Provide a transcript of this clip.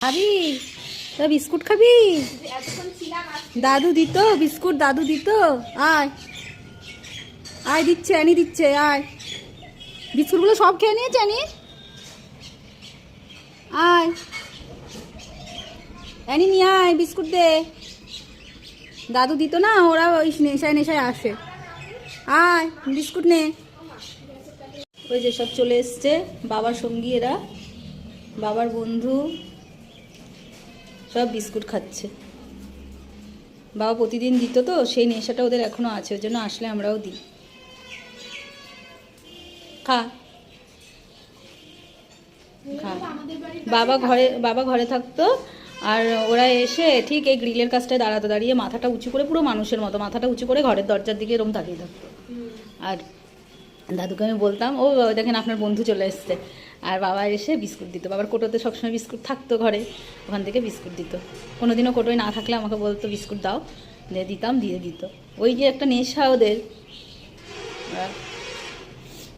খাবি তো বিস্কুট খাবি? দাদু দিত বিস্কুট, দাদু দিত। আয় আয়, দিচ্ছে অ্যানি দিচ্ছে, আয়। বিস্কুটগুলো সব খেয়ে নিয়েছে অ্যানি। আয় অ্যানি নিয়ে আয়, বিস্কুট দে। দাদু দিত না, ওরা ওই নেশায় নেশায় আসে। আয় বিস্কুট নে। ওই যে সব চলে এসছে বাবার সঙ্গী, এরা বাবার বন্ধু, সব বিস্কুট খাচ্ছে। বাবা প্রতিদিন দিত তো, সেই নেশাটা ওদের এখনো আছে, ওই জন্য আসলে আমরাও দিই। খা খা। বাবা ঘরে থাকতো, আর ওরা এসে ঠিক এই গ্রিলের কাছটায় দাঁড়াতো, দাঁড়িয়ে মাথাটা উঁচু করে, পুরো মানুষের মতো মাথাটা উঁচু করে ঘরের দরজার দিকে এরকম তাকিয়ে থাকতো। আর দাদুকে আমি বলতাম, ও দেখেন আপনার বন্ধু চলে এসছে। আর বাবা এসে বিস্কুট দিত, বাবার কোটোতে সবসময় বিস্কুট থাকতো ঘরে, ওখান থেকে বিস্কুট দিত। কোনোদিনও কোটোয় না থাকলে আমাকে বলতো বিস্কুট দাও, দিয়ে দিতাম, দিয়ে দিত। ওই যে একটা নেশা ওদের।